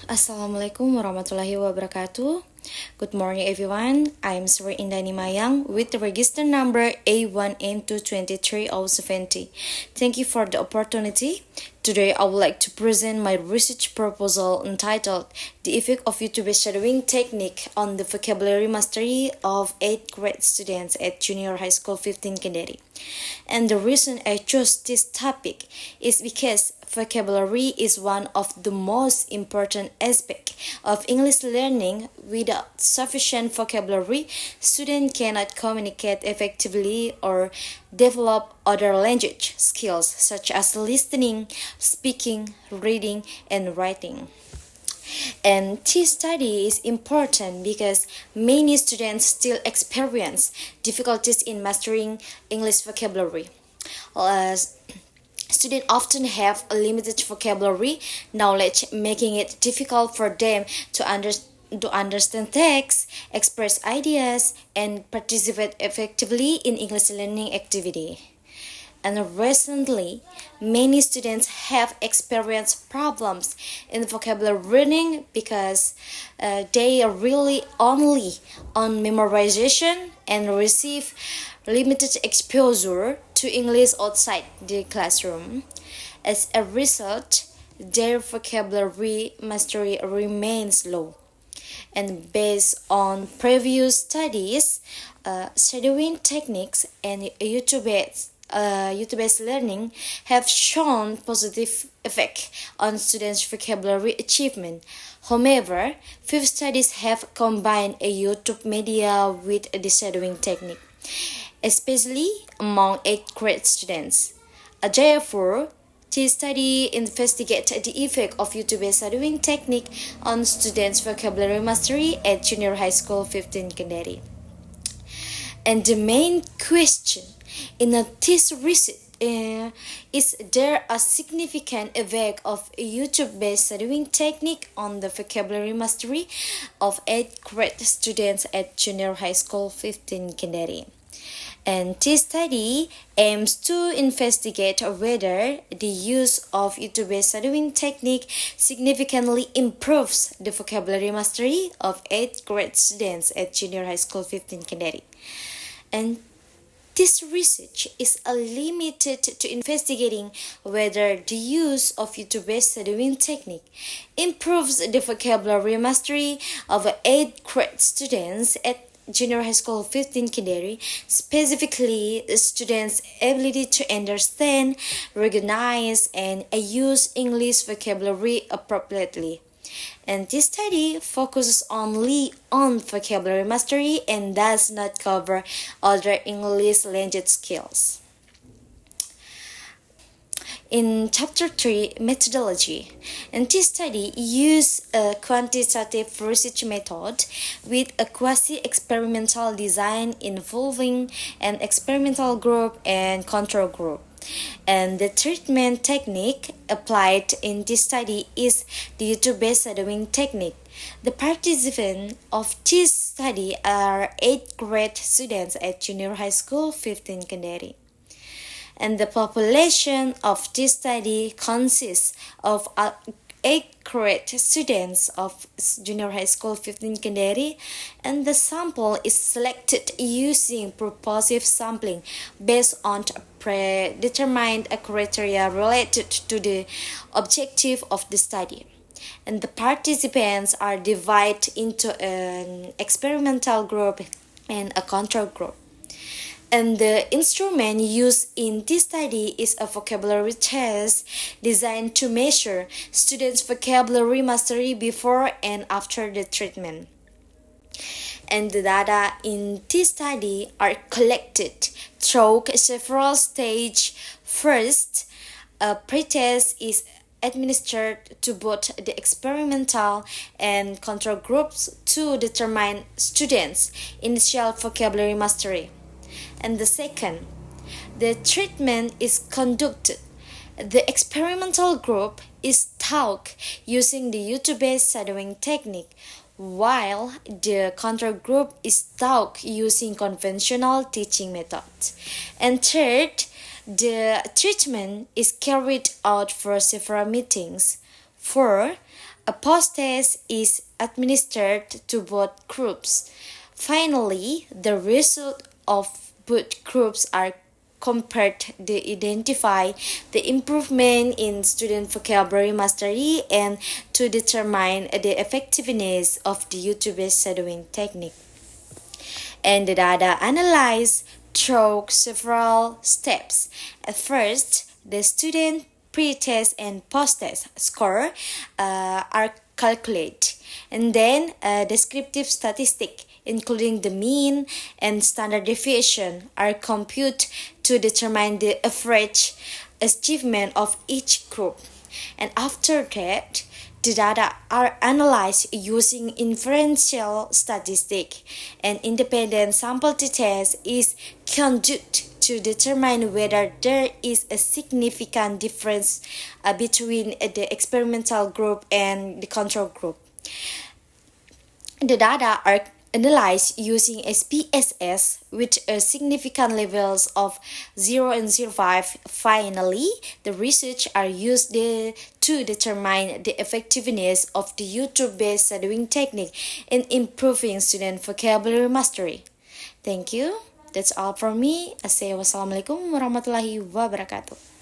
Assalamualaikum warahmatullahi wabarakatuh. Good morning everyone. I'm Indayani Mayang with the register number A1M223070. Thank you for the opportunity. Today I would like to present my research proposal entitled The Effect of YouTube Shadowing Technique on the Vocabulary Mastery of 8th grade students at Junior High School 15 Kendari. And the reason I chose this topic is because vocabulary is one of the most important aspects of English learning. Without sufficient vocabulary, students cannot communicate effectively or develop other language skills such as listening, speaking, reading, and writing. And this study is important because many students still experience difficulties in mastering English vocabulary. Students often have a limited vocabulary knowledge, making it difficult for them to understand text, express ideas, and participate effectively in English learning activity. And recently, many students have experienced problems in vocabulary learning because they are really only on memorization and receive limited exposure to English outside the classroom. As a result, their vocabulary mastery remains low. And based on previous studies, shadowing techniques and YouTube-based learning have shown positive effect on students' vocabulary achievement. However, few studies have combined a YouTube media with the shadowing technique, especially among 8th grade students. Therefore, this study investigates the effect of YouTube-based shadowing technique on students' vocabulary mastery at Junior High School 15 Kendari. And the main question in this research is there a significant effect of YouTube-based shadowing technique on the vocabulary mastery of 8th grade students at Junior High School 15 Kendari? And this study aims to investigate whether the use of YouTube-based shadowing technique significantly improves the vocabulary mastery of 8th grade students at Junior High School 15 Kendari. And this research is limited to investigating whether the use of YouTube-based shadowing technique improves the vocabulary mastery of 8th grade students at Junior High School 15 Kendari, specifically the students' ability to understand, recognize, and use English vocabulary appropriately. And this study focuses only on vocabulary mastery and does not cover other English language skills. In Chapter 3, Methodology, and this study used a quantitative research method with a quasi-experimental design involving an experimental group and control group. And the treatment technique applied in this study is the YouTube-based shadowing technique. The participants of this study are 8th grade students at Junior High School 15 Kendari. And the population of this study consists of 8th grade students of Junior High School 15 Kendari, and the sample is selected using purposive sampling based on predetermined criteria related to the objective of the study. And the participants are divided into an experimental group and a control group. And the instrument used in this study is a vocabulary test designed to measure students' vocabulary mastery before and after the treatment. And the data in this study are collected through several stages. First, a pretest is administered to both the experimental and control groups to determine students' initial vocabulary mastery. And the second, the treatment is conducted. The experimental group is taught using the YouTube-based shadowing technique, while the control group is taught using conventional teaching methods. And third, the treatment is carried out for several meetings. 4. A post-test is administered to both groups. Finally, the result of both groups are compared to identify the improvement in student vocabulary mastery and to determine the effectiveness of the YouTube-based shadowing technique. And the data analyzed through several steps. At first, the student pre-test and post-test score are calculated, and then a descriptive statistic including the mean and standard deviation are computed to determine the average achievement of each group. And after that, the data are analyzed using inferential statistic. An independent sample t-test is conducted to determine whether there is a significant difference between the experimental group and the control group. The data are analyzed using SPSS with significant levels of 0 and 0.5. Finally, the research are used to determine the effectiveness of the YouTube-based shadowing technique in improving student vocabulary mastery. Thank you. That's all from me. Assalamualaikum warahmatullahi wabarakatuh.